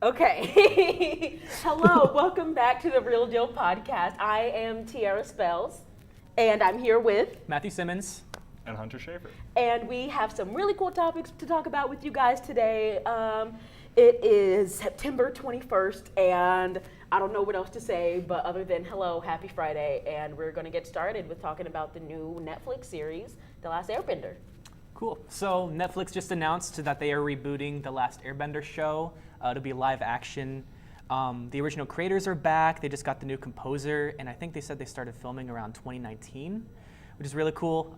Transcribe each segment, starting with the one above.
Okay. Hello, welcome back to the Real Deal Podcast. I am Tiara Spells, and I'm here with Matthew Simmons. And Hunter Schaefer. And we have some really cool topics to talk about with you guys today. It is September 21st, and I don't know what else to say, but other than hello, happy Friday, and we're going to get started with talking about the new Netflix series, The Last Airbender. Cool. So Netflix just announced that they are rebooting the Last Airbender show to be live action. The original creators are back. They just got the new composer, and I think they said they started filming around 2019, which is really cool.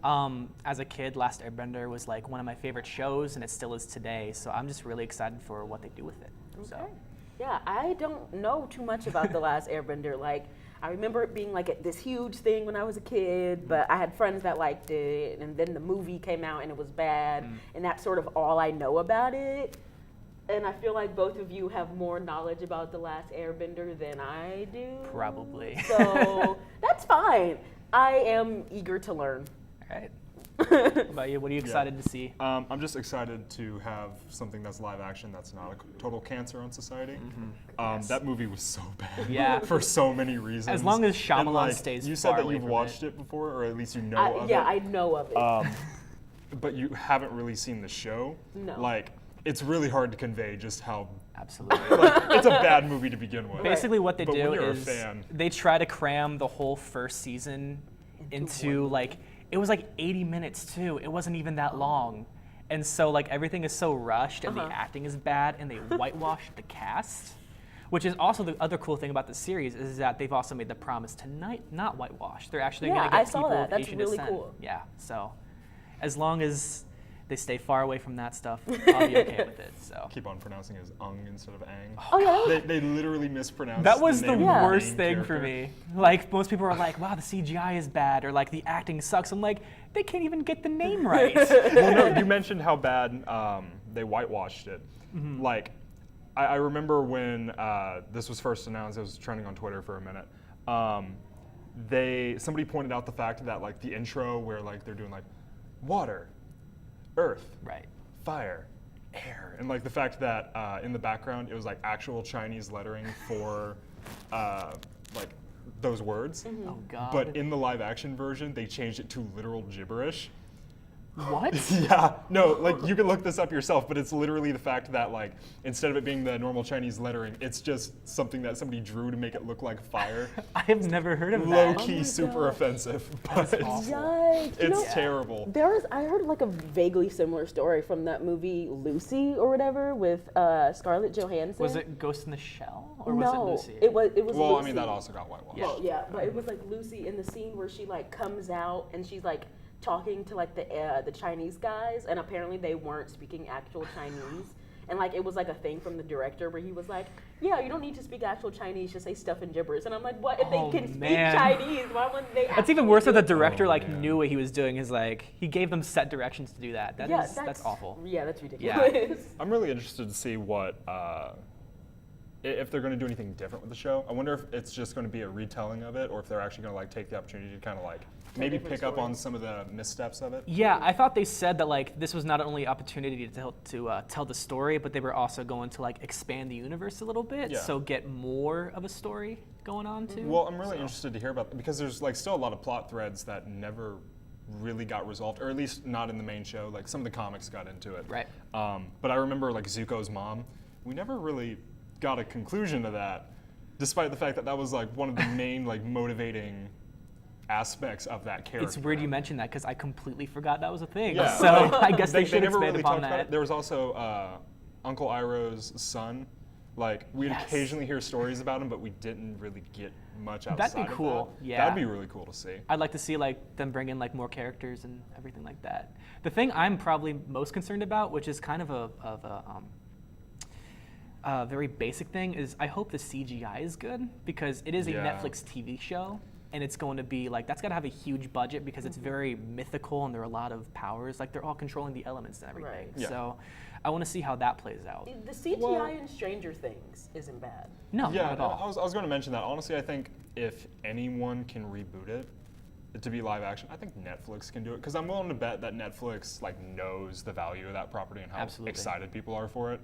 As a kid, Last Airbender was like one of my favorite shows, and it still is today. So I'm just really excited for what they do with it. Okay. So. Yeah, I don't know too much about The Last Airbender. Like, I remember it being like this huge thing when I was a kid, but I had friends that liked it, and then the movie came out and it was bad, and that's sort of all I know about it. And I feel like both of you have more knowledge about The Last Airbender than I do. Probably. So that's fine. I am eager to learn. All right. What about you? What are you excited to see? I'm just excited to have something that's live action that's not a total cancer on society. Yes. That movie was so bad. Yeah. For so many reasons. As long as Shyamalan And, like, stays you far said that away you've from watched it before, or at least you know of it. Yeah, I know of it. But you haven't really seen the show. No. Like, it's really hard to convey just how. Absolutely. Like, it's a bad movie to begin with. Basically, what they But do when you're a is fan- they try to cram the whole first season into like, it was like 80 minutes too. It wasn't even that long. And so like everything is so rushed and the acting is bad and they whitewashed the cast. Which is also the other cool thing about the series is that they've also made the promise to not whitewash. They're actually going to get I saw people that. of That's Asian really descent. cool. Yeah, so as long as they stay far away from that stuff, I'll be okay with it. So. Keep on pronouncing it as Ung instead of Ang. Oh, yeah. They literally mispronounced That was the name of worst main thing for character. me. Like, most people are like, wow, the CGI is bad, or like, the acting sucks. I'm like, they can't even get the name right. Well, no, you mentioned how bad they whitewashed it. Like, I remember when this was first announced, it was trending on Twitter for a minute. Somebody pointed out the fact that like the intro where like they're doing like water, earth, Right. fire, air, and like the fact that in the background it was like actual Chinese lettering for like those words. Oh, God. But in the live action version, they changed it to literal gibberish. What? Yeah, no, like you can look this up yourself, but it's literally the fact that like instead of it being the normal Chinese lettering, it's just something that somebody drew to make it look like fire. I have never heard of Low that. key, my super God. offensive, but awful. Yikes. You know, it's terrible. I heard like a vaguely similar story from that movie Lucy or whatever with Scarlett Johansson. Was it Ghost in the Shell? Or No, was it Lucy? it was Well, Lucy. I mean that also got whitewashed. Well, yeah, but it was like Lucy in the scene where she like comes out and she's like talking to like the Chinese guys, and apparently they weren't speaking actual Chinese. And like it was like a thing from the director where he was like, "Yeah, you don't need to speak actual Chinese, just say stuff in gibberish." And I'm like, "What if Oh, they can speak man. Chinese? Why wouldn't they?" That's even worse that the director Oh, like man. knew what he was doing. Is like he gave them set directions to do that. That's awful. Yeah, that's ridiculous. I'm really interested to see what if they're going to do anything different with the show. I wonder if it's just going to be a retelling of it, or if they're actually going to like take the opportunity to kind of like maybe different pick up on story. some of the missteps of it. Yeah, I thought they said that like this was not only opportunity to tell the story, but they were also going to like expand the universe a little bit, Yeah. so get more of a story going on too. Well, I'm really interested to hear about that because there's like still a lot of plot threads that never really got resolved, or at least not in the main show. Like some of the comics got into it. Right. But I remember like Zuko's mom. We never really got a conclusion to that, despite the fact that that was like one of the main like motivating aspects of that character. It's weird you mentioned that because I completely forgot that was a thing. Yeah. So I guess they should never expand really upon talked about that. it. There was also Uncle Iroh's son. Like we'd Yes. occasionally hear stories about him, but we didn't really get much outside That'd be of cool, that. yeah. That'd be really cool to see. I'd like to see like them bring in like more characters and everything like that. The thing I'm probably most concerned about, which is kind of a very basic thing, is I hope the CGI is good because it is a Yeah. Netflix TV show and it's going to be like that's got to have a huge budget because it's very mythical and there are a lot of powers. Like they're all controlling the elements and everything. Right. Yeah. So I want to see how that plays out. The CGI in Stranger Things isn't bad. No, Yeah, not at all. I was going to mention that. Honestly, I think if anyone can reboot it, to be live action, I think Netflix can do it because I'm willing to bet that Netflix like knows the value of that property and how Absolutely. excited people are for it,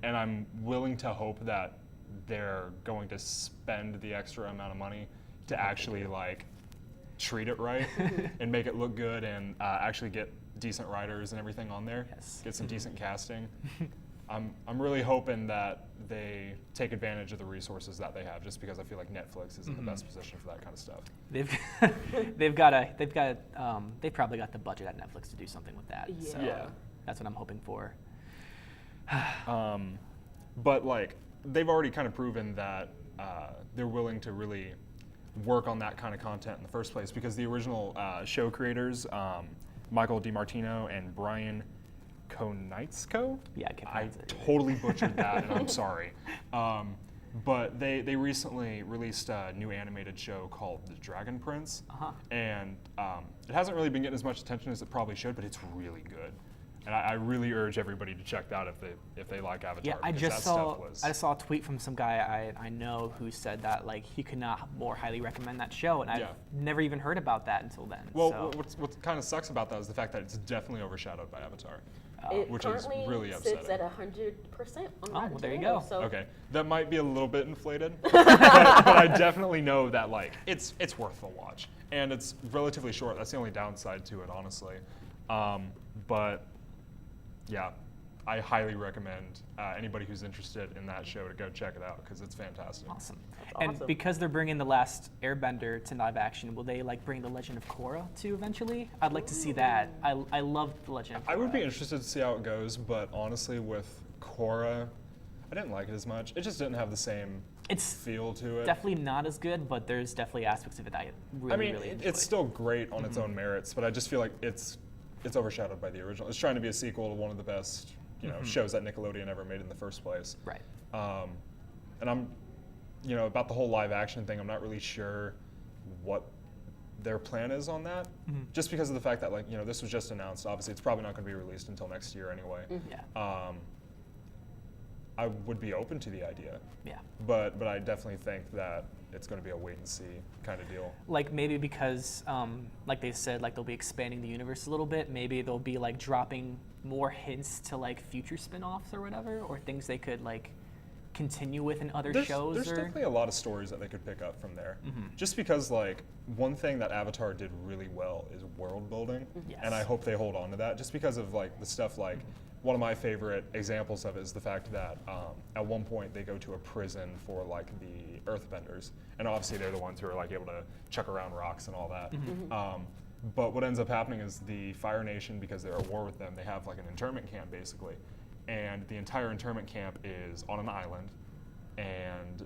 and I'm willing to hope that they're going to spend the extra amount of money to actually like treat it right and make it look good and actually get decent writers and everything on there. Yes. Get some decent casting. I'm really hoping that they take advantage of the resources that they have, just because I feel like Netflix is in the best position for that kind of stuff. They've probably got the budget at Netflix to do something with that. Yeah. So Yeah. that's what I'm hoping for. But like they've already kind of proven that they're willing to really work on that kind of content in the first place, because the original show creators, Michael DiMartino and Brian Konietzko? Yeah, I can't I pronounce it. totally butchered that, and I'm sorry. But they recently released a new animated show called The Dragon Prince, and it hasn't really been getting as much attention as it probably should, but it's really good. And I really urge everybody to check that if they like Avatar. Yeah, I because just that stuff was, saw a tweet from some guy I know who said that like he could not more highly recommend that show, and Yeah. I've never even heard about that until then. Well, so. what kind of sucks about that is the fact that it's definitely overshadowed by Avatar. It Which is currently really sits upsetting. at 100% on Oh, Rotten well, there you Tomatoes, go. So Okay, that might be a little bit inflated, but I definitely know that like it's worth the watch, and it's relatively short. That's the only downside to it, honestly. But yeah, I highly recommend anybody who's interested in that show to go check it out because it's fantastic. Awesome. That's And awesome. because they're bringing The Last Airbender to live action, will they like bring The Legend of Korra too eventually? I'd like to see that. I love The Legend of Korra. I would be interested to see how it goes, but honestly, with Korra, I didn't like it as much. It just didn't have the same It's feel to it. definitely not as good, but there's definitely aspects of it I really, I mean, really enjoy. it's still great on its own merits, but I just feel like it's overshadowed by the original. It's trying to be a sequel to one of the best, shows that Nickelodeon ever made in the first place. Right. And I'm, about the whole live action thing, I'm not really sure what their plan is on that. Just because of the fact that, like, this was just announced. Obviously, it's probably not going to be released until next year anyway. Yeah. I would be open to the idea, Yeah. but I definitely think that it's going to be a wait and see kind of deal. Like maybe because, like they said, like they'll be expanding the universe a little bit. Maybe they'll be like dropping more hints to like future spin-offs or whatever, or things they could like continue with in other shows. There's or definitely a lot of stories that they could pick up from there. Just because, like, one thing that Avatar did really well is world building, Yes. and I hope they hold on to that. Just because of like the stuff like. One of my favorite examples of it is the fact that at one point they go to a prison for like the earthbenders, and obviously they're the ones who are like able to chuck around rocks and all that. But what ends up happening is the Fire Nation, because they're at war with them, they have like an internment camp basically, and the entire internment camp is on an island, and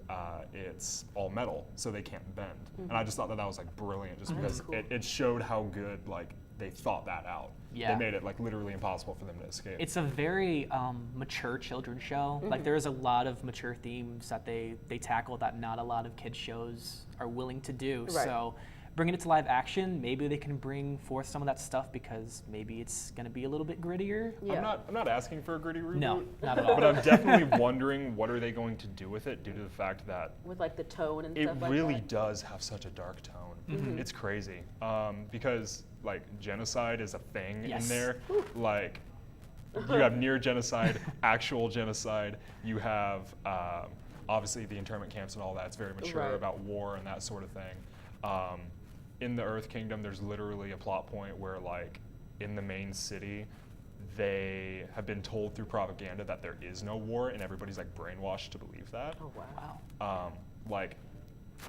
it's all metal, so they can't bend. And I just thought that was like brilliant, just because cool. it showed how good like they thought that out. Yeah. They made it like literally impossible for them to escape. It's a very mature children's show. Like there is a lot of mature themes that they tackle that not a lot of kids shows are willing to do. Right. So bringing it to live action, maybe they can bring forth some of that stuff because maybe it's going to be a little bit grittier. Yeah. I'm not asking for a gritty reboot. No, not at all. But I'm definitely wondering what are they going to do with it, due to the fact that with like the tone and it stuff like really that. does have such a dark tone. It's crazy. Because like genocide is a thing Yes. in there. Like you have near genocide, actual genocide. You have obviously the internment camps and all that. It's very mature Right. about war and that sort of thing. In the Earth Kingdom, there's literally a plot point where like in the main city, they have been told through propaganda that there is no war, and everybody's like brainwashed to believe that. Oh wow. Wow. Like,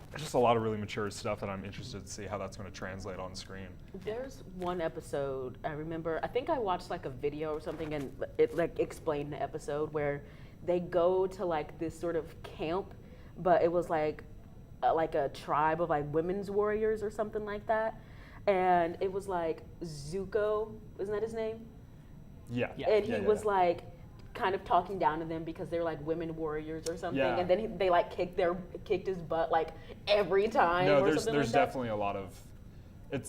there's just a lot of really mature stuff that I'm interested to see how that's going to translate on screen. There's one episode I remember. I think I watched like a video or something, and it like explained the episode where they go to like this sort of camp, but it was like a tribe of like women's warriors or something like that, and it was like Zuko, isn't that his name? Yeah. Yeah. And he was like kind of talking down to them because they're like women warriors or something, Yeah. and then they like kicked his butt like every time. No, or there's something there's like that. definitely a lot of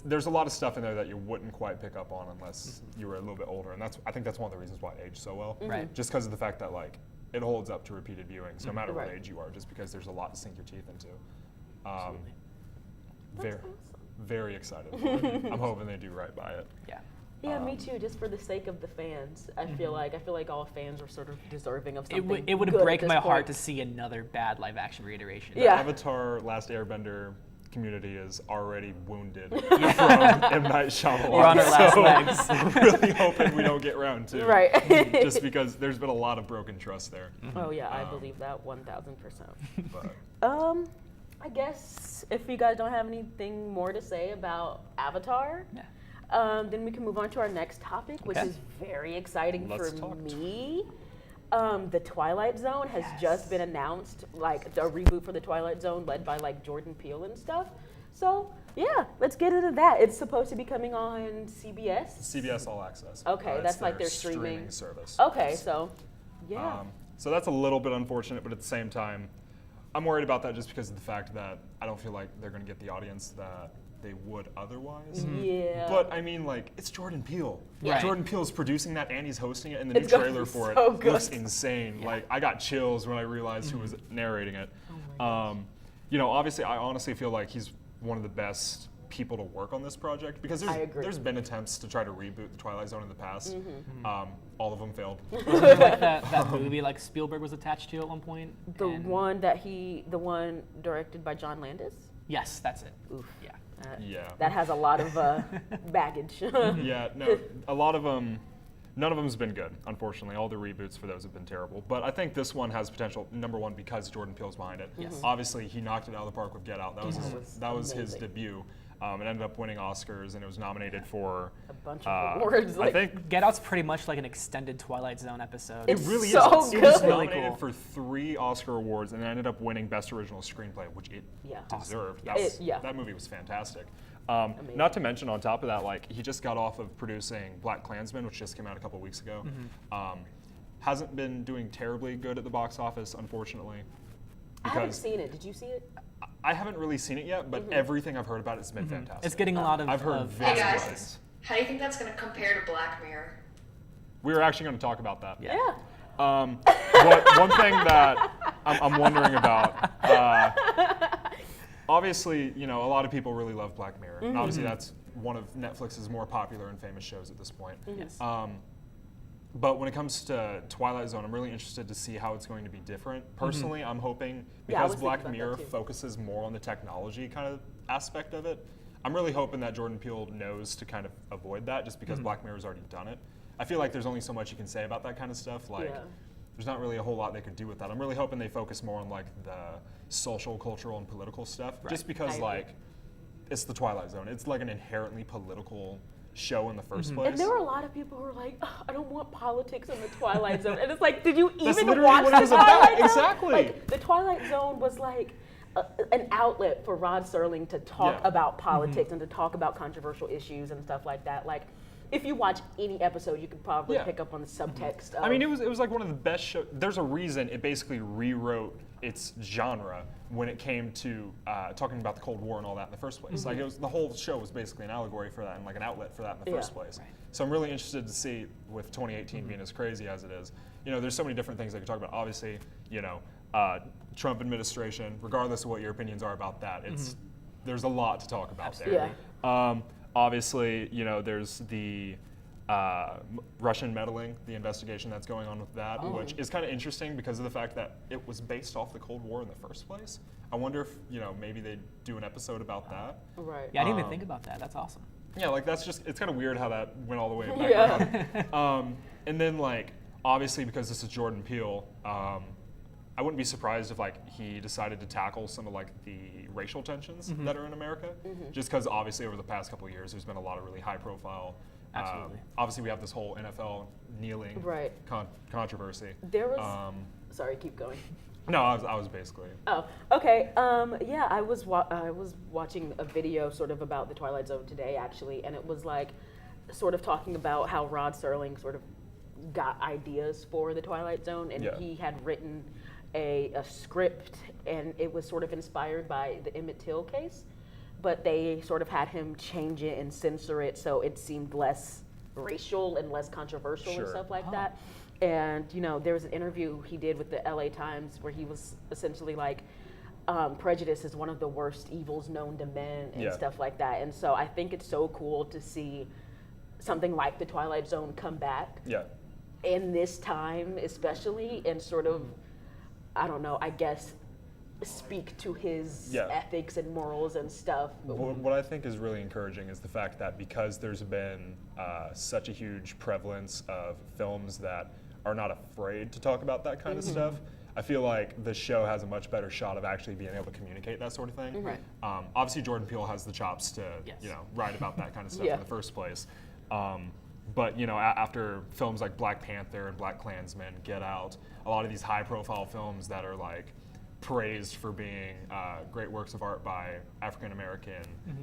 there's a lot of stuff in there that you wouldn't quite pick up on unless you were a little bit older, and I think that's one of the reasons why it aged so well. Right. Just because of the fact that like it holds up to repeated viewings, no matter what Right. age you are, just because there's a lot to sink your teeth into. Absolutely. That's Very, awesome. very excited for it. I'm hoping they do right by it. Yeah. Yeah, me too. Just for the sake of the fans, I feel like all fans are sort of deserving of something. It would good break at my this heart to point. see another bad live action reiteration. The Yeah. Avatar Last Airbender community is already wounded from M. Night Shyamalan. We're on our last so legs. I'm really hoping we don't get round two. Right. Just because there's been a lot of broken trust there. Oh yeah, I believe that 1,000%. But I guess if you guys don't have anything more to say about Avatar, Yeah. then we can move on to our next topic, which Okay. is very exciting Let's for talk. me. The Twilight Zone has just been announced, like a reboot for the Twilight Zone led by like Jordan Peele and stuff. So yeah, let's get into that. It's supposed to be coming on CBS. CBS All Access. Okay, It's that's like their streaming service. Okay, so yeah. So that's a little bit unfortunate, but at the same time, I'm worried about that just because of the fact that I don't feel like they're going to get the audience that they would otherwise. Yeah. But I mean, like, it's Jordan Peele. Right. Jordan Peele is producing that and he's hosting it, and the It's new gonna trailer be for so it good. looks insane. Like, I got chills when I realized who was narrating it. You know, obviously, I honestly feel like he's one of the best people to work on this project because I agree. there's been attempts to try to reboot the Twilight Zone in the past. All of them failed. Like that movie like Spielberg was attached to at one point. The and- one directed by John Landis. Yes, that's it. Oof. Yeah. Yeah. That has a lot of baggage. Yeah, no, a lot of them, none of them's been good, unfortunately. All the reboots for those have been terrible. But I think this one has potential, number one, because Jordan Peele's behind it. Yes. Obviously, he knocked it out of the park with Get Out. That was that was his amazing. debut. It ended up winning Oscars, and it was nominated for A bunch of awards. I Like, think Get Out's pretty much like an extended Twilight Zone episode. it It's really so is. It was good. Really nominated cool. for 3 Oscar awards, and then ended up winning Best Original Screenplay, which it Yeah. deserved. Awesome. That movie was fantastic. Not to mention, on top of that, like he just got off of producing Black Klansman, which just came out a couple weeks ago. Hasn't been doing terribly good at the box office, unfortunately. I haven't Because seen it. Did you see it? I haven't really seen it yet, but everything I've heard about it's been fantastic. It's getting a lot of. I've heard of- very Hey good guys, things. how do you think that's going to compare to Black Mirror? We were actually going to talk about that. Yeah. One thing that I'm wondering about, obviously, you know, a lot of people really love Black Mirror, and obviously that's one of Netflix's more popular and famous shows at this point. Yes. But when it comes to Twilight Zone, I'm really interested to see how it's going to be different. Personally, I'm hoping, Yeah, I because was thinking Black about that Mirror too. focuses more on the technology kind of aspect of it, I'm really hoping that Jordan Peele knows to kind of avoid that just because Black Mirror's already done it. I feel like there's only so much you can say about that kind of stuff. Like, Yeah. there's not really a whole lot they could do with that. I'm really hoping they focus more on like the social, cultural, and political stuff. Just I because agree. like it's the Twilight Zone. It's like an inherently political show in the first place. And there were a lot of people who were like, "Ugh, I don't want politics in the Twilight Zone. And it's like, did you That's even literally watch what it the was about. Twilight Zone? Exactly. Like, the Twilight Zone was like an outlet for Rod Serling to talk Yeah. about politics and to talk about controversial issues and stuff like that. Like, if you watch any episode, you could probably Yeah. pick up on the subtext. I mean, it was like one of the best shows. There's a reason it basically rewrote its genre when it came to talking about the Cold War and all that in the first place. Like, it was the whole show was basically an allegory for that and like an outlet for that in the first Yeah. place. So I'm really interested to see, with 2018 being as crazy as it is, you know, there's so many different things they could talk about. Obviously, you know, Trump administration, regardless of what your opinions are about that, it's there's a lot to talk about there. Yeah. Obviously, you know, there's the Russian meddling, the investigation that's going on with that, which is kind of interesting because of the fact that it was based off the Cold War in the first place. I wonder if, you know, maybe they'd do an episode about that. Right. Yeah, I didn't even think about that. That's awesome. Yeah, like that's just, it's kind of weird how that went all the way back Yeah. around. And then like, obviously because this is Jordan Peele, I wouldn't be surprised if like he decided to tackle some of like the racial tensions that are in America, just because obviously over the past couple of years there's been a lot of really high profile. Absolutely. Obviously we have this whole NFL kneeling Right. controversy. There was. Sorry, keep going. No, I was basically. Oh, okay. Yeah, I was watching a video sort of about the Twilight Zone today, actually, and it was like sort of talking about how Rod Serling sort of got ideas for the Twilight Zone, and Yeah. he had written a script, and it was sort of inspired by the Emmett Till case, but they sort of had him change it and censor it so it seemed less racial and less controversial and Sure. stuff like that. And, you know, there was an interview he did with the LA Times where he was essentially like, prejudice is one of the worst evils known to men and Yeah. stuff like that. And so I think it's so cool to see something like the Twilight Zone come back Yeah. in this time, especially, and sort of, I don't know, I guess, speak to his Yeah. ethics and morals and stuff. What I think is really encouraging is the fact that because there's been such a huge prevalence of films that are not afraid to talk about that kind of stuff, I feel like the show has a much better shot of actually being able to communicate that sort of thing. Right. Obviously, Jordan Peele has the chops to, Yes. write about that kind of stuff Yeah. in the first place. But after films like Black Panther and Black Klansman, Get Out, a lot of these high-profile films that are like praised for being great works of art by African American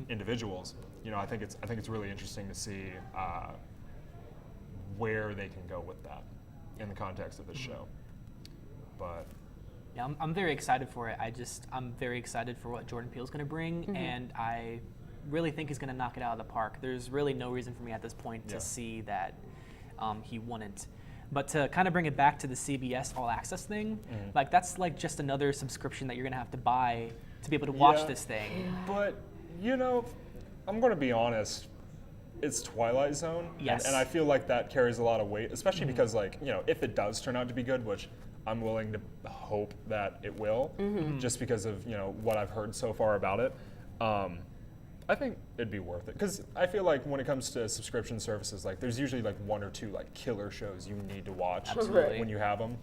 individuals, I think it's really interesting to see where they can go with that in the context of this show. But Yeah, I'm very excited for it. I'm very excited for what Jordan Peele's going to bring, and I really think he's going to knock it out of the park. There's really no reason for me at this point to see that he wouldn't. But to kind of bring it back to the CBS All Access thing, like that's like just another subscription that you're going to have to buy to be able to watch Yeah. this thing. But, I'm going to be honest, it's Twilight Zone. Yes. And I feel like that carries a lot of weight, especially because, if it does turn out to be good, which I'm willing to hope that it will, just because of, what I've heard so far about it. I think it'd be worth it. Because I feel like when it comes to subscription services, like there's usually like one or two like killer shows you need to watch Absolutely. when you have them.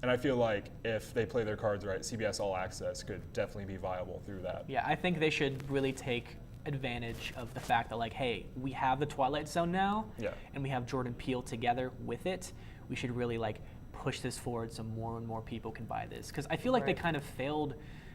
And I feel like if they play their cards right, CBS All Access could definitely be viable through that. Yeah, I think they should really take advantage of the fact that like, hey, we have the Twilight Zone now, Yeah. and we have Jordan Peele together with it. We should really like push this forward so more and more people can buy this. Because I feel like they kind of failed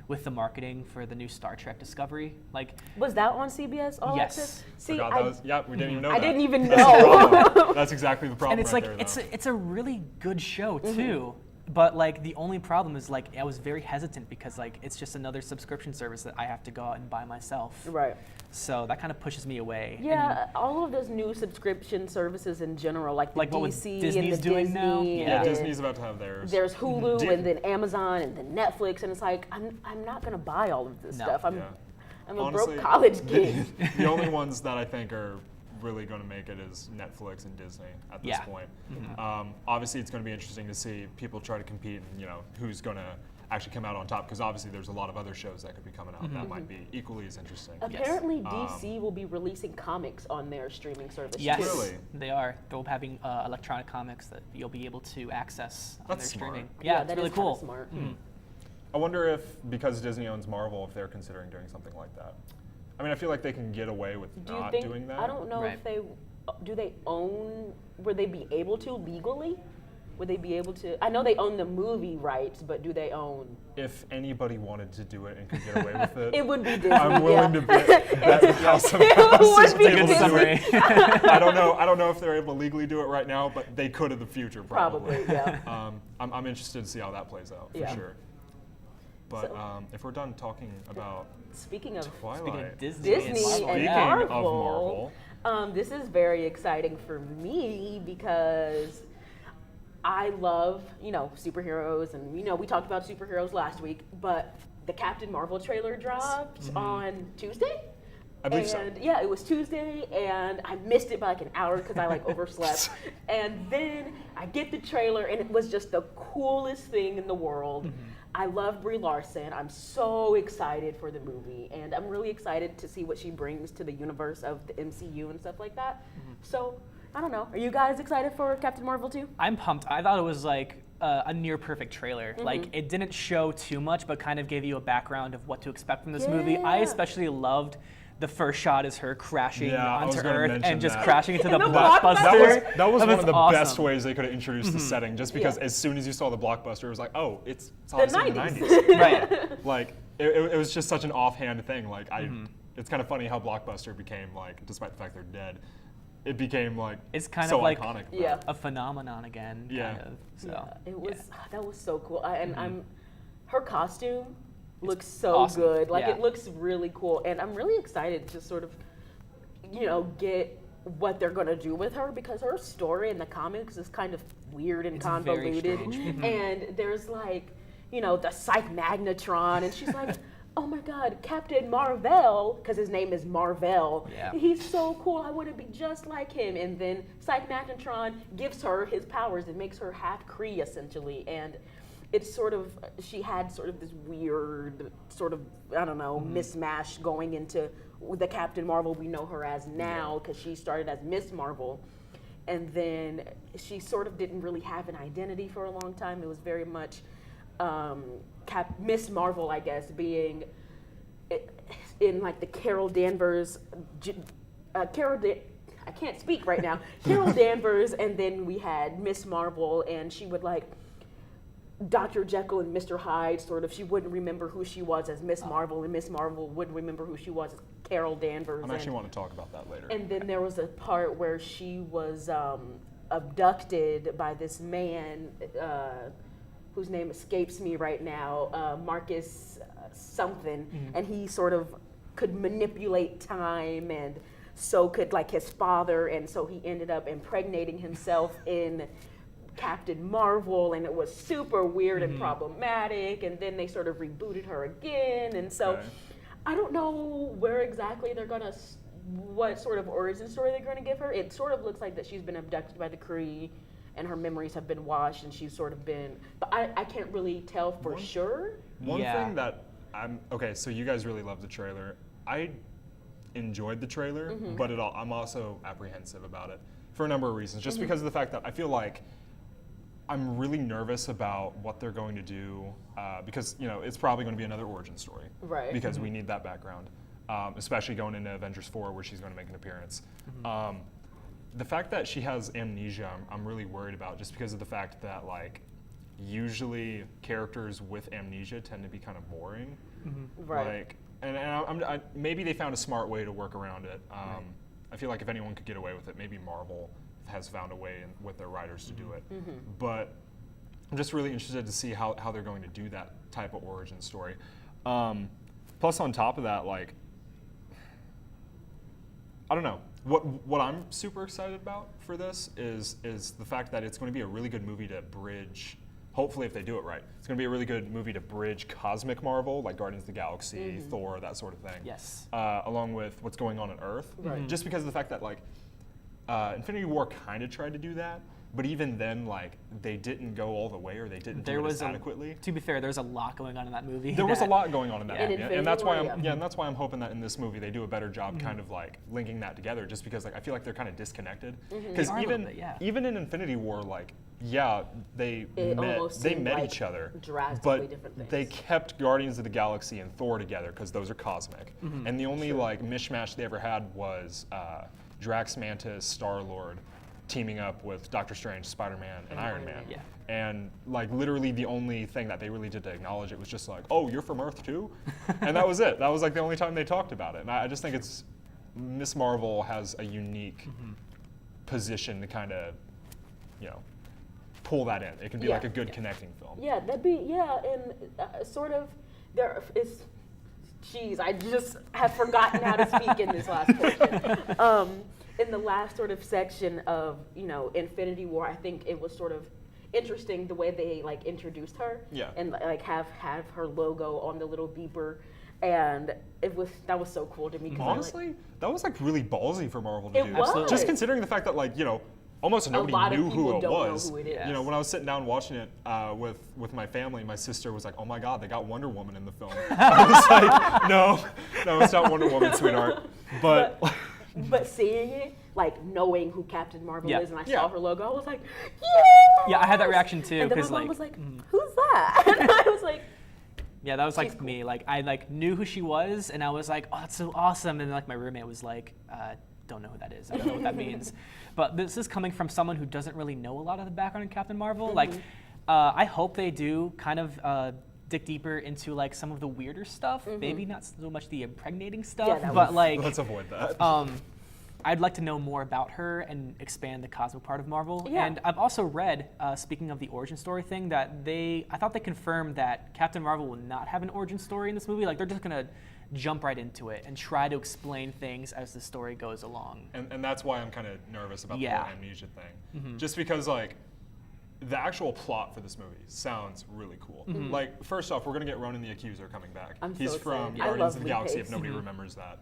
with the marketing for the new Star Trek Discovery. Like, Was that on CBS All Yes. Access? See, Forgot that was, we didn't even know I that. didn't even That's the know. problem. That's exactly the problem and it's right like there, though. it's a really good show too. But like the only problem is like I was very hesitant because like it's just another subscription service that I have to go out and buy myself. Right. So that kind of pushes me away. Yeah, all of those new subscription services in general, like the Like what DC and Disney's the doing Disney, now? and Yeah. then Disney's about to have theirs. there's Hulu Di- and then Amazon and then Netflix, and it's like I'm not gonna buy all of this No. stuff. I'm Yeah. I'm a Honestly, broke college kid. The only ones that I think are really going to make it is Netflix and Disney at this Yeah. point. Obviously, it's going to be interesting to see people try to compete and who's going to actually come out on top, because obviously there's a lot of other shows that could be coming out that might be equally as interesting. Apparently, DC will be releasing comics on their streaming service Yes, too. Really? they are. They'll be having electronic comics that you'll be able to access on That's their smart. streaming. Yeah, it's that really is kinda cool. Smart. I wonder if, because Disney owns Marvel, if they're considering doing something like that. I mean, I feel like they can get away with Do you not think? doing that. I don't know Right. if they do. They own? Would they be able to legally? Would they be able to? I know they own the movie rights, but do they own? If anybody wanted to do it and could get away with it, It would be Disney. I'm willing yeah. to bet the House of It House would is be able to do Disney. it. I don't know if they're able to legally do it right now, but they could in the future probably. Probably, yeah. I'm interested to see how that plays out for Yeah. sure. But So- if we're done talking about Speaking of Twilight, Speaking of Disney, Disney and Marvel, and speaking yeah. Marvel, of Marvel, this is very exciting for me because I love, superheroes, and we talked about superheroes last week, but the Captain Marvel trailer dropped on Tuesday. I believe so. And yeah, it was Tuesday, and I missed it by like an hour because I overslept. And then I get the trailer, and it was just the coolest thing in the world. I love Brie Larson. I'm so excited for the movie, and I'm really excited to see what she brings to the universe of the MCU and stuff like that. So, I don't know. Are you guys excited for Captain Marvel 2? I'm pumped. I thought it was like a near perfect trailer. Like it didn't show too much, but kind of gave you a background of what to expect from this movie. I Yeah. especially loved the first shot is her crashing Yeah, I was onto gonna Earth mention and just that. crashing into the And the blockbuster. that was one of the awesome. best ways they could have introduced the setting, just because Yeah. as soon as you saw the blockbuster, it was like, oh, it's The obviously the 90s. 90s. Right. Like it was just such an offhand thing. Like it's kind of funny how Blockbuster became like, despite the fact they're dead, it became like It's kind so of like iconic. though. Yeah. a phenomenon again. Yeah. Kind of. So Yeah, it was that was so cool. Her costume looks so awesome. good. Like Yeah. it looks really cool, and I'm really excited to sort of, get what they're gonna do with her, because her story in the comics is kind of weird and It's very convoluted, strange. and there's like. you know, the Psych Magnetron, and she's like, oh my God, Captain Marvel, because his name is Marvel. Yeah. He's so cool. I want to be just like him. And then Psych Magnetron gives her his powers and makes her half Kree, essentially. And it's sort of, she had sort of this weird sort of, I don't know, mismatch going into the Captain Marvel we know her as now, because she started as Miss Marvel. And then she sort of didn't really have an identity for a long time. It was very much Miss Marvel, I guess, being in like the Carol Danvers, I can't speak right now, Carol Danvers, and then we had Miss Marvel, and she would like Dr. Jekyll and Mr. Hyde, sort of. She wouldn't remember who she was as Miss Marvel, and Miss Marvel wouldn't remember who she was as Carol Danvers. I actually want to talk about that later. And then there was a part where she was abducted by this man whose name escapes me right now, Marcus something, and he sort of could manipulate time, and so could like his father, and so he ended up impregnating himself in Captain Marvel, and it was super weird and problematic, and then they sort of rebooted her again, and so I don't know where exactly they're gonna, what sort of origin story they're gonna give her. It sort of looks like that she's been abducted by the Kree, and her memories have been washed, and she's sort of been, but I can't really tell for sure. One thing that okay, so you guys really loved the trailer. I enjoyed the trailer, but I'm also apprehensive about it for a number of reasons, just because of the fact that I feel like I'm really nervous about what they're going to do, because, you know, it's probably going to be another origin story. Right. Because we need that background, especially going into Avengers 4 where she's going to make an appearance. The fact that she has amnesia, I'm really worried about, just because of the fact that, like, usually characters with amnesia tend to be kind of boring. Right. Like, and maybe they found a smart way to work around it. I feel like if anyone could get away with it, maybe Marvel has found a way with their writers to do it. But I'm just really interested to see how they're going to do that type of origin story. Plus, on top of that, like, I don't know. What I'm super excited about for this is the fact that it's going to be a really good movie to bridge. Hopefully, if they do it right, it's going to be a really good movie to bridge cosmic Marvel, like Guardians of the Galaxy, Thor, that sort of thing. Yes. Along with what's going on Earth. Right. Just because of the fact that, like, Infinity War kind of tried to do that, but even then, like, they didn't go all the way, or they didn't do it as adequately. To be fair, there's a lot going on in that movie. There was a lot going on in that movie, Infinity and that's why War, and that's why I'm hoping that in this movie they do a better job, kind of like linking that together. Just because, like, I feel like they're kind of disconnected. Because even in Infinity War, like, they met each other, but different things. they kept Guardians of the Galaxy and Thor together because those are cosmic. And the only like mishmash they ever had was Drax, Mantis, Star-Lord teaming up with Doctor Strange, Spider-Man, and Iron Man. Yeah. And like literally the only thing that they really did to acknowledge it was just like, oh, you're from Earth too? And that was it. That was like the only time they talked about it. And I just think it's, Miss Marvel has a unique position to kind of, you know, pull that in. It can be like a good connecting film. Yeah, that'd be, and sort of, there is, geez, I just have forgotten how to speak in this last portion. In the last sort of section of, you know, Infinity War, I think it was sort of interesting the way they like introduced her. Yeah. And like have her logo on the little beeper. And that was so cool to me. Honestly, that was like really ballsy for Marvel to do. Was. Just considering the fact that, like, you know, almost nobody knew who it was. Know who it is. You know, when I was sitting down watching it with my family, my sister was like, "Oh my God, they got Wonder Woman in the film." I was like, "No, it's not Wonder Woman, sweetheart." But seeing it, like knowing who Captain Marvel is, and I saw her logo, I was like, "Yeah!" Yeah, I had that reaction too. And then my mom was like, "Who's that?" And I was like, yeah, that was like She's me. Like I like knew who she was, and I was like, "Oh, that's so awesome!" And like my roommate was like, "Don't know who that is. I don't know what that means." But this is coming from someone who doesn't really know a lot of the background in Captain Marvel. Like, I hope they do kind of dig deeper into like some of the weirder stuff. Maybe not so much the impregnating stuff, but like let's avoid that. I'd like to know more about her and expand the cosmic part of Marvel. Yeah. And I've also read, speaking of the origin story thing, that I thought they confirmed that Captain Marvel will not have an origin story in this movie. Like, they're just gonna jump right into it and try to explain things as the story goes along. And that's why I'm kind of nervous about the whole amnesia thing. Just because, like, the actual plot for this movie sounds really cool. Like, first off, we're gonna get Ronan the Accuser coming back. He's so from excited. I Guardians love of the Lee Galaxy, Pace. if nobody remembers that.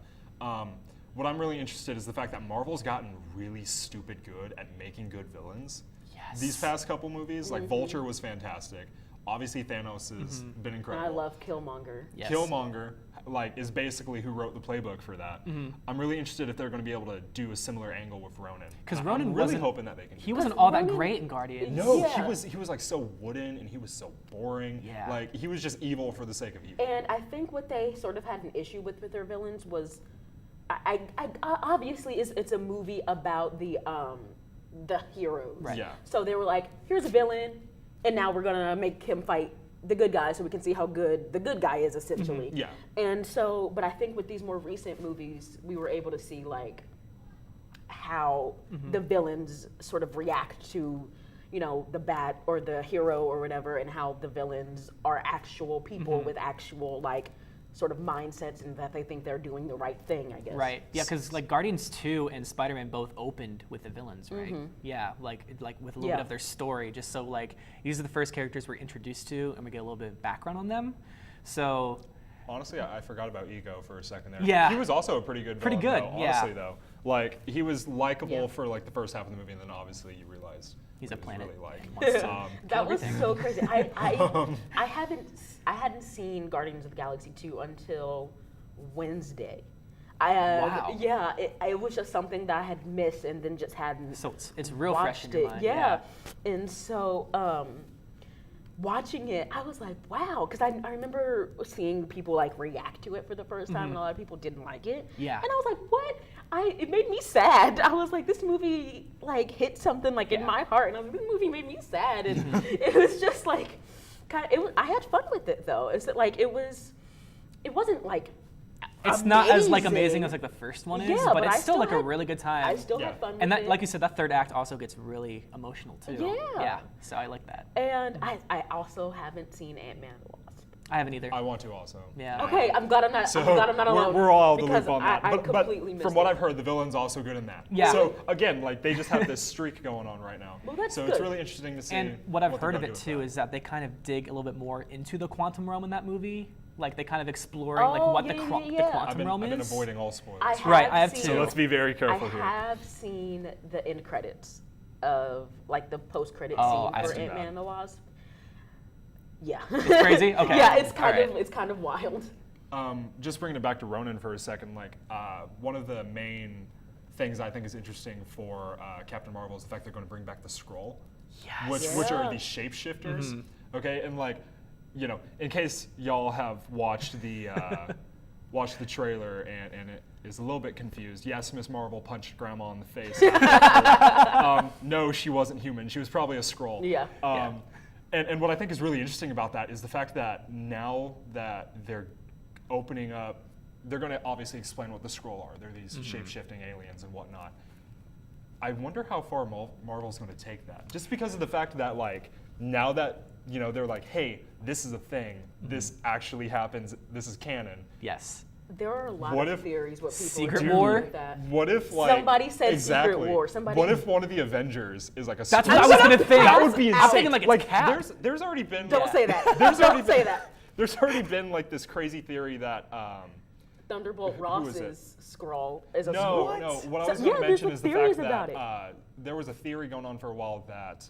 What I'm really interested is the fact that Marvel's gotten really stupid good at making good villains. Yes. These past couple movies, like Vulture was fantastic. Obviously, Thanos has been And incredible. I love Killmonger. Yes. Killmonger, like, is basically who wrote the playbook for that. I'm really interested if they're going to be able to do a similar angle with Ronan. Because I'm Ronan really wasn't hoping that they can. He do wasn't that. all that Ronan- great in Guardians. No, Yeah. he was like so wooden and he was so boring. Yeah. Like he was just evil for the sake of evil. And I think what they sort of had an issue with their villains was, I obviously it's a movie about the heroes. Right. Yeah. So they were like, here's a villain, and now we're gonna make him fight the good guy so we can see how good the good guy is essentially. Yeah. And so, but I think with these more recent movies, we were able to see like how the villains sort of react to, you know, the bad or the hero or whatever, and how the villains are actual people with actual like sort of mindsets, and that they think they're doing the right thing, I guess. Right. Yeah, because like Guardians 2 and Spider-Man both opened with the villains, right? Yeah, like with a little bit Yeah. of their story, just so like these are the first characters we're introduced to, and we get a little bit of background on them. So Honestly, I forgot about Ego for a second there. Yeah. He was also a pretty good Pretty villain, good, though, yeah. honestly though. Like he was likable Yeah. for like the first half of the movie, and then obviously you realized He's what a he was planet. really like. Wants to That was everything. so crazy. I hadn't seen Guardians of the Galaxy 2 until Wednesday. Wow. Yeah, it was just something that I had missed and then just hadn't. So it's real fresh in watched your it. mind. Yeah. And so watching it, I was like, wow, because I remember seeing people like react to it for the first time, and a lot of people didn't like it. Yeah. And I was like, what? It made me sad. I was like, this movie like hit something like in Yeah. my heart, and I was like, this movie made me sad, and it was just like, I had fun with it though. It's like it wasn't like. It's not as like amazing as like the first one is, Yeah, but it's I still like a had- really good time. I still Yeah. had fun with and that, it. like you said, that third act also gets really emotional too. Yeah. Yeah. So I like that. And I also haven't seen Ant-Man and the Wasp. I haven't either. I want to also. Yeah. Okay, I'm glad I'm not. I'm glad I'm not alone. We're all out of the because loop on that. I but completely missed from what it. I've heard, the villain's also good in that. Yeah. So again, like they just have this streak going on right now. Well, that's so it's good. really interesting to see. And what I've they're heard of gonna it do with too that. is that they kind of dig a little bit more into the quantum realm in that movie. Like they kind of exploring like Oh, what yeah, the yeah, quantum yeah. I've been realm is. avoiding all spoilers. I have Right, I have seen, too. So let's be very I careful here. have seen the end credits of like the post-credit Oh, I scene for see. Ant-Man and the Wasp. Yeah. It's crazy? Okay. Yeah, it's All kind of wild. Just bringing it back to Ronan for a second, like one of the main things I think is interesting for Captain Marvel is the fact they're going to bring back the Skrull, Yes. which are Yeah. these shapeshifters. Okay, and like, you know, in case y'all have watched the trailer and it is a little bit confused. Yes, Miss Marvel punched Grandma in the face. No, she wasn't human. She was probably a Skrull. Yeah. And what I think is really interesting about that is the fact that now that they're opening up, they're going to obviously explain what the Skrull are. They're these shape-shifting aliens and whatnot. I wonder how far Marvel's going to take that. Just because of the fact that, like, now that, you know, they're like, hey, this is a thing. This actually happens. This is canon. Yes. There are a lot What of if- theories what people Secret are doing War? with that. What if, like, Somebody said Secret exactly. War. Somebody- What if one of the Avengers is like a That's Skrull? what I was gonna think. That would be I'm insane. thinking like it's Cap. There's already been. Don't say that. There's already Don't say been- that. There's already been like this crazy theory that. Thunderbolt Who is Ross's scroll is a No, what? no. What I was So- going to yeah, there's mention the is the theories fact about that there was a theory going on for a while that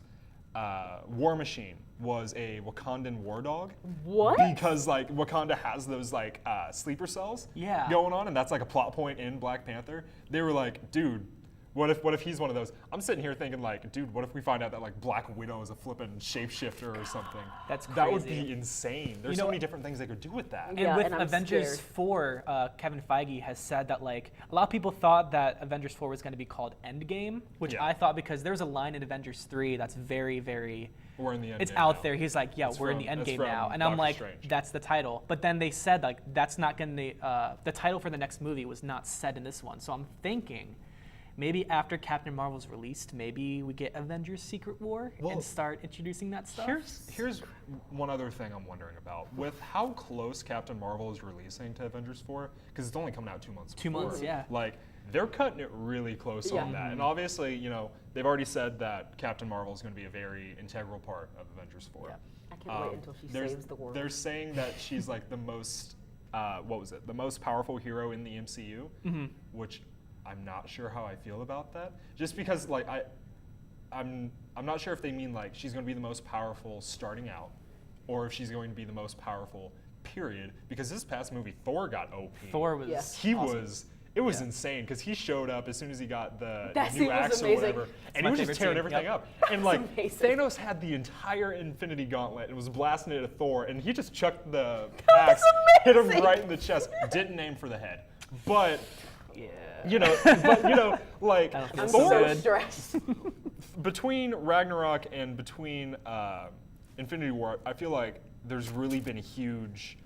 War Machine was a Wakandan war dog. What? Because like Wakanda has those like sleeper cells Yeah. going on, and that's like a plot point in Black Panther. They were like, dude, what if he's one of those? I'm sitting here thinking like, dude, what if we find out that like Black Widow is a flippin' shapeshifter or something? That's That would crazy. be insane. There's You so know- many different things they could do with that. And Yeah, with and I'm Avengers scared. 4, Kevin Feige has said that like a lot of people thought that Avengers 4 was going to be called Endgame, which Yeah. I thought because there was a line in Avengers 3 that's very, very We're in the end. it's game out now. there. He's like, yeah, It's we're in from- the end that's game from now, and I'm Doctor like, Strange. that's the title. But then they said like that's not going to the title for the next movie was not said in this one. So I'm thinking. Maybe after Captain Marvel's released, maybe we get Avengers Secret War Well, and start introducing that stuff. Here's one other thing I'm wondering about. With how close Captain Marvel is releasing to Avengers 4, because it's only coming out 2 months 2 before, months, yeah. Like, they're cutting it really close Yeah. on that. And obviously, you know, they've already said that Captain Marvel is going to be a very integral part of Avengers 4. Yeah. I can't wait until she saves the world. They're saying that she's like the most, the most powerful hero in the MCU, which I'm not sure how I feel about that. Just because, like, I'm not sure if they mean like she's going to be the most powerful starting out, or if she's going to be the most powerful period. Because this past movie, Thor got OP. Thor was. Yeah. awesome. It was insane because he showed up as soon as he got the That scene new was axe or amazing. whatever, and my he was just favorite tearing scene, everything yep. up. And like amazing. Thanos had the entire Infinity Gauntlet and was blasting it at Thor, and he just chucked the axe, hit him amazing. right in the chest. Didn't aim for the head, but Yeah. like I don't feel I'm so so good. stressed. between Ragnarok and between Infinity War, I feel like there's really been a huge,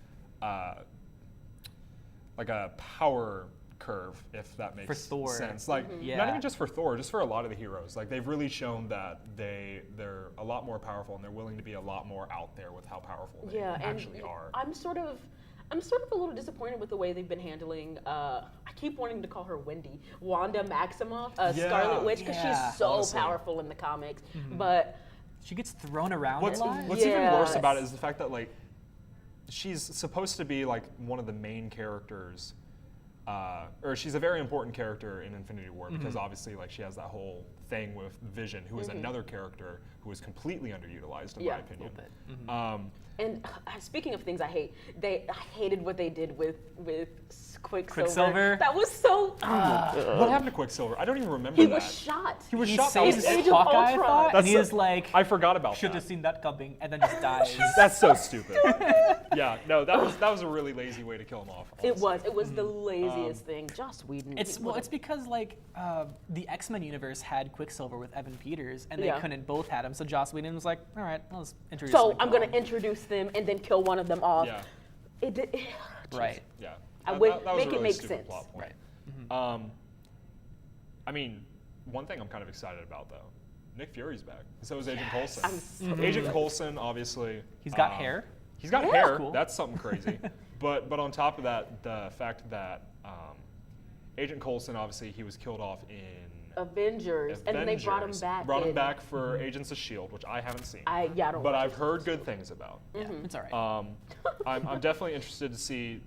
like a power curve, if that makes For Thor. sense. Like, Yeah. not even just for Thor, just for a lot of the heroes. Like, they've really shown that they're a lot more powerful and they're willing to be a lot more out there with how powerful they actually and are. I'm sort of a little disappointed with the way they've been handling. I keep wanting to call her Wanda Maximoff, Yeah. Scarlet Witch, because Yeah. she's so Honestly. powerful in the comics. But She gets thrown around What's a lot. even worse Yes. about it is the fact that like she's supposed to be like one of the main characters, or she's a very important character in Infinity War because obviously like she has that whole thing with Vision, who is another character who is completely underutilized in my opinion. And speaking of things I hate, I hated what they did with Quicksilver. Quicksilver? That was so. What happened to Quicksilver? I don't even remember He that. was shot. He was He shot. That was saves it. Age of Hawkeye, I Ultron. thought, and That's he so- is like, I forgot about should that. have seen that coming, and then just dies. That's so stupid. Yeah, no, that was a really lazy way to kill him off. It honestly. was the laziest thing. Joss Whedon. It's because like the X-Men universe had Quicksilver with Evan Peters, and they Yeah. couldn't both had him. So Joss Whedon was like, all right, let's introduce. So them I'm kill gonna them." introduce them and then kill one of them off. Yeah, It did. Right. yeah. I That- would that was a make it really make stupid sense. plot point. Right. I mean, one thing I'm kind of excited about though, Nick Fury's back. So is Agent I'm Coulson. so Agent Coulson, obviously. He's got hair. He's got Yeah. hair. Cool. That's something crazy. but on top of that, the fact that Agent Coulson, obviously, he was killed off in Avengers, and then they brought him Avengers. back. Brought him in- back for Agents of S.H.I.E.L.D., which I haven't seen. I don't. but watch I've it. heard good things about. Yeah, it's all right. I'm definitely interested to see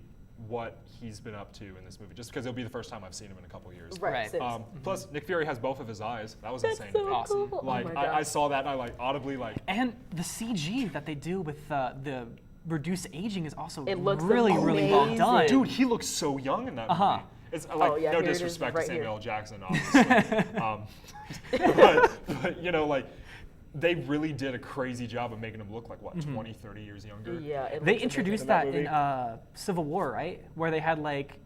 what he's been up to in this movie, just because it'll be the first time I've seen him in a couple years. Right. since- Plus, Nick Fury has both of his eyes. That was That's insane so to me. Awesome. cool. Like, oh my I God. saw that and I like audibly like, And the CG that they do with the reduced aging is also It looks really well amazing. done. dude, he looks so young in that Uh-huh. movie. It's like Oh, yeah, no here it is, disrespect right to Samuel here. L. Jackson, obviously. But you know, like they really did a crazy job of making him look like what 20, 30 years younger. Yeah. It They looks introduced in that that in movie. Civil War, right? Where they had like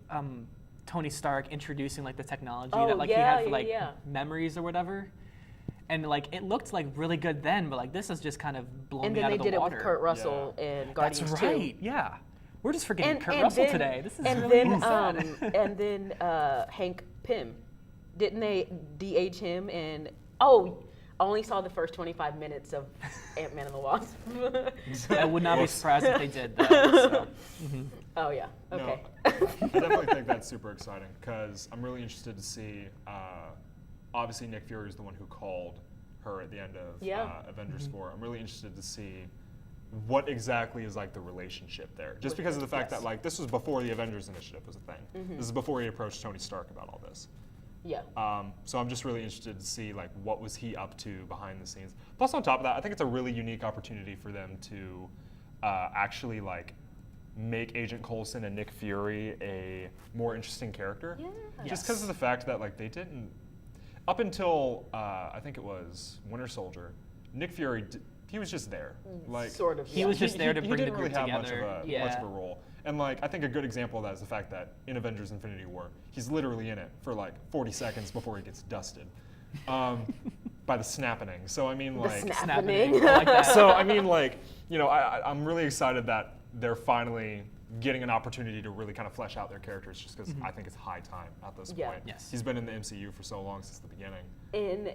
Tony Stark introducing like the technology Oh, that like yeah, he had for yeah, like yeah. memories or whatever. And like it looked like really good then, but like this is just kind of blown And me then out they of the did it water. with Kurt Russell and That's Guardians right. 2. Yeah. We're just forgetting Kurt and Russell then, today. This is and really then, sad. and then Hank Pym, didn't they de-age him? And I only saw the first 25 minutes of Ant-Man and the Wasp. I would not be surprised if they did though. So. Oh yeah. Okay. No, I definitely think that's super exciting because I'm really interested to see. Obviously, Nick Fury is the one who called her at the end of Yeah. Avengers 4. I'm really interested to see what exactly is like the relationship there. Just With because of him, the fact yes. that like this was before the Avengers Initiative was a thing. This is before he approached Tony Stark about all this. Yeah. So I'm just really interested to see like what was he up to behind the scenes. Plus, on top of that, I think it's a really unique opportunity for them to actually like make Agent Coulson and Nick Fury a more interesting character. Yeah. Just because of the fact that like they didn't up until I think it was Winter Soldier, Nick Fury he was just there. Like Sort of. He yeah. was just there to he bring the didn't really group have together. much of Yeah. a role. And like I think a good example of that is the fact that in Avengers Infinity War, he's literally in it for like 40 seconds before he gets dusted by the snapping. So I mean The like snapping. I like that. so I mean like, you know, I'm really excited that they're finally getting an opportunity to really kind of flesh out their characters just because I think it's high time at this Yeah. point. Yes. He's been in the MCU for so long since the beginning.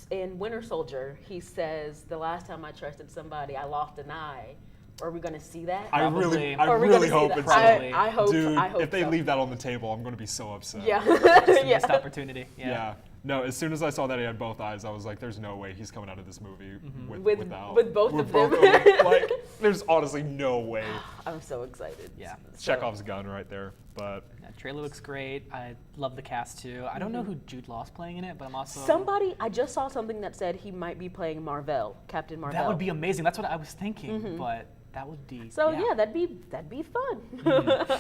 In Winter Soldier, he says, "The last time I trusted somebody, I lost an eye." Are we gonna see that? I Probably. really Are we gonna see hope that? it's Probably. I hope. Dude, I hope if they so. leave that on the table, I'm gonna be so upset. Yeah. It's a yeah. missed opportunity. Yeah. No, as soon as I saw that he had both eyes, I was like, "There's no way he's coming out of this movie without with both of them. Like, there's honestly no way. I'm so excited. Yeah. So- Chekhov's gun right there. But That trailer looks great. I love the cast too. I don't know who Jude Law's playing in it, but I'm also I just saw something that said he might be playing Marvel, Captain Marvel. that would be amazing. That's what I was thinking, but that would be So yeah, that'd be fun.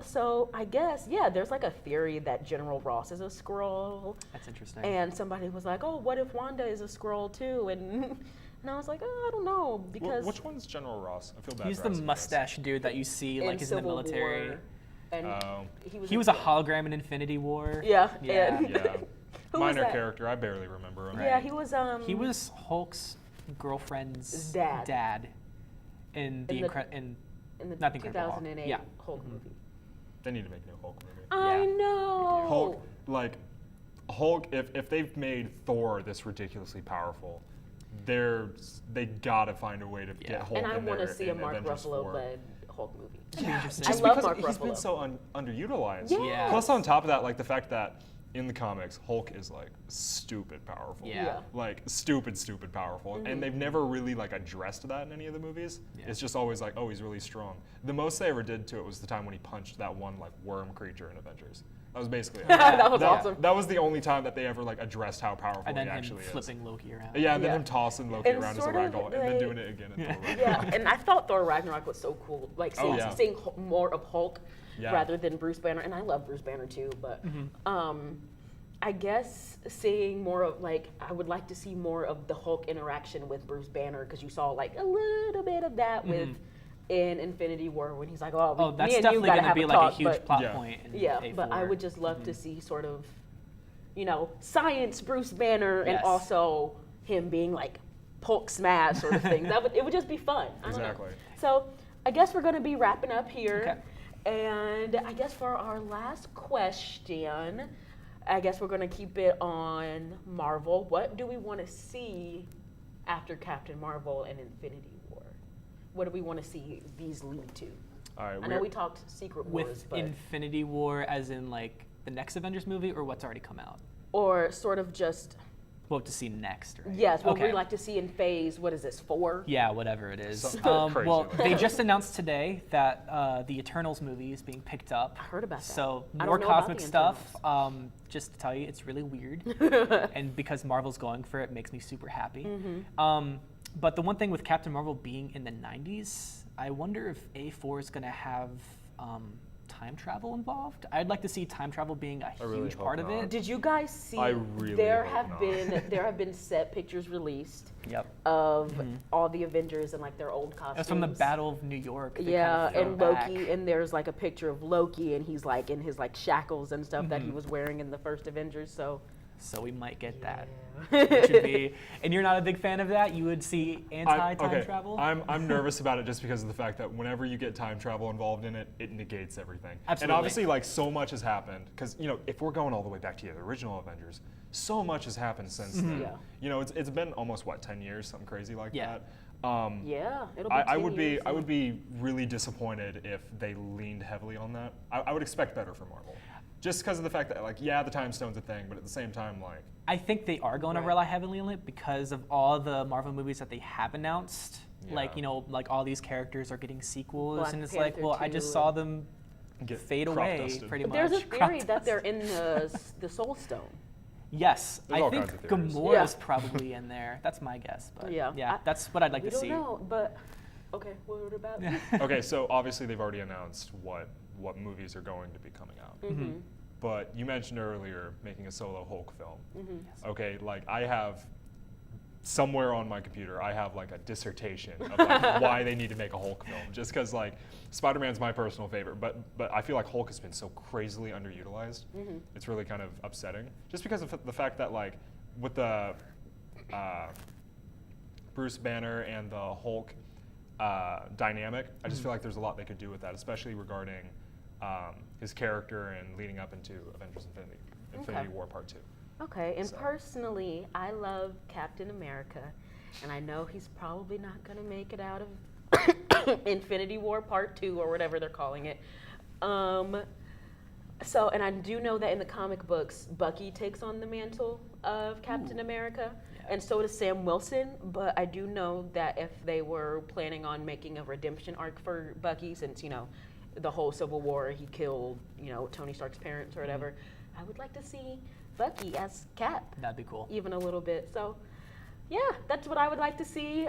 So I guess there's like a theory that General Ross is a Skrull, That's interesting. and somebody was like, "Oh, what if Wanda is a Skrull too?" And I was like, "Oh, I don't know," because which one's General Ross? I feel bad. He's for the asking this. mustache dude that you see like is in the Civil military. War, and Oh. He was a hologram in Infinity War. Yeah, Yeah. and- Yeah. Who was Minor that? character. I barely remember him. Yeah, he was. He was Hulk's girlfriend's Dad. in In the the- in in the not the Incredible Hulk. 2008 Yeah. Hulk movie. They need to make a new Hulk movie. I Yeah. know. Hulk, like Hulk. If they've made Thor this ridiculously powerful, they gotta find a way to get Hulk And I in want to there see a in Mark Avengers 4. Ruffalo-led Hulk movie. That'd be interesting. Just I love because Mark he's been Ruffalo. so underutilized. Yes. Plus, on top of that, like the fact that in the comics, Hulk is like stupid powerful. Yeah. Like stupid powerful, and they've never really like addressed that in any of the movies. Yeah. It's just always like, oh, he's really strong. The most they ever did to it was the time when he punched that one like worm creature in Avengers. That was basically it. That was awesome. That was the only time that they ever like addressed how powerful And then he him actually is. flipping Loki around. Yeah, and then Yeah. him tossing Loki And around as a sort of ragdoll, and then like- doing it again. In Thor Yeah, Ragnarok. and I thought Thor Ragnarok was so cool. Like Oh, seeing, yeah. more of Hulk Yeah. rather than Bruce Banner, and I love Bruce Banner too. But I guess seeing more of I would like to see more of the Hulk interaction with Bruce Banner because you saw like a little bit of that with in Infinity War when he's like, "Oh, Oh, that's me and you definitely gotta going to have be a like talk," a huge but- plot Yeah. point. In Yeah, A4. but I would just love to see sort of, science Bruce Banner and Yes. also him being like Hulk smash sort of thing. It would just be fun. I don't know. Exactly. So I guess we're going to be wrapping up here. Okay. And I guess for our last question, I guess we're going to keep it on Marvel. What do we want to see after Captain Marvel and Infinity War? What do we want to see these lead to? All right, I know we talked Secret Wars, with but Infinity War as in like the next Avengers movie or what's already come out? or sort of just What to see next, right? yes, what Okay. we like to see in phase. What is this 4? Yeah, whatever it is. Something crazy Well, like they just announced today that the Eternals movie is being picked up. I heard about that. So I more don't know about cosmic the stuff. Just to tell you, it's really weird, and because Marvel's going for it, makes me super happy. But the one thing with Captain Marvel being in the 90s, I wonder if A4 is going to have time travel involved. I'd like to see time travel being a really huge hope part of not. it. Did you guys see? I really there hope have not. there have been set pictures released Yep. of all the Avengers and like their old costumes. That's from the Battle of New York. They Yeah, kind of and throw Loki, back. and there's like a picture of Loki, and he's like in his like shackles and stuff that he was wearing in the first Avengers. So So we might get that. Which would be, and you're not a big fan of that? You would see anti-time travel? I'm nervous about it just because of the fact that whenever you get time travel involved in it, it negates everything. And Absolutely. obviously, like, so much has happened. Because, if we're going all the way back to the original Avengers, so much has happened since then. Yeah. It's been almost, 10 years, something crazy like Yeah. that. yeah, it'll be. I 10 would be years, I would be really disappointed if they leaned heavily on that. I would expect better from Marvel. Just because of the fact that, the Time Stone's a thing, but at the same time, I think they are going to Right. rely heavily on it because of all the Marvel movies that they have announced. Like, Yeah. all these characters are getting sequels, Black and it's Panther like, well, I 2 just saw them get fade crop away dusted. pretty But much. there's a Crop theory that they're dust. in the Soul Stone. Yes, There's I all think kinds of theories. Gamora's Yeah. probably in there. That's my guess, but Yeah. that's what I'd like We to don't see. know, but okay, what about? Okay, so obviously they've already announced what movies are going to be coming out. But you mentioned earlier making a solo Hulk film. Okay, I have somewhere on my computer, I have a dissertation of why they need to make a Hulk film. Just because Spider-Man's my personal favorite, but I feel like Hulk has been so crazily underutilized. It's really kind of upsetting. Just because of the fact that with the Bruce Banner and the Hulk dynamic, I just feel like there's a lot they could do with that, especially regarding his character and leading up into Avengers Infinity War Part 2. Okay, and So. personally, I love Captain America, and I know he's probably not going to make it out of Infinity War Part 2 or whatever they're calling it. So, and I do know that in the comic books, Bucky takes on the mantle of Captain America, and so does Sam Wilson. But I do know that if they were planning on making a redemption arc for Bucky, since, you know, the whole Civil War, he killed, you know, Tony Stark's parents or whatever, I would like to see Bucky as Cap. That'd be cool. Even a little bit. So, yeah, that's what I would like to see.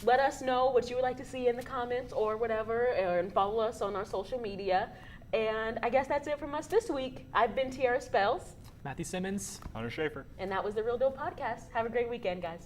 Let us know what you would like to see in the comments or whatever, and follow us on our social media. And I guess that's it from us this week. I've been Tiara Spells. Matthew Simmons. Hunter Schaefer. And that was the Real Deal Podcast. Have a great weekend, guys.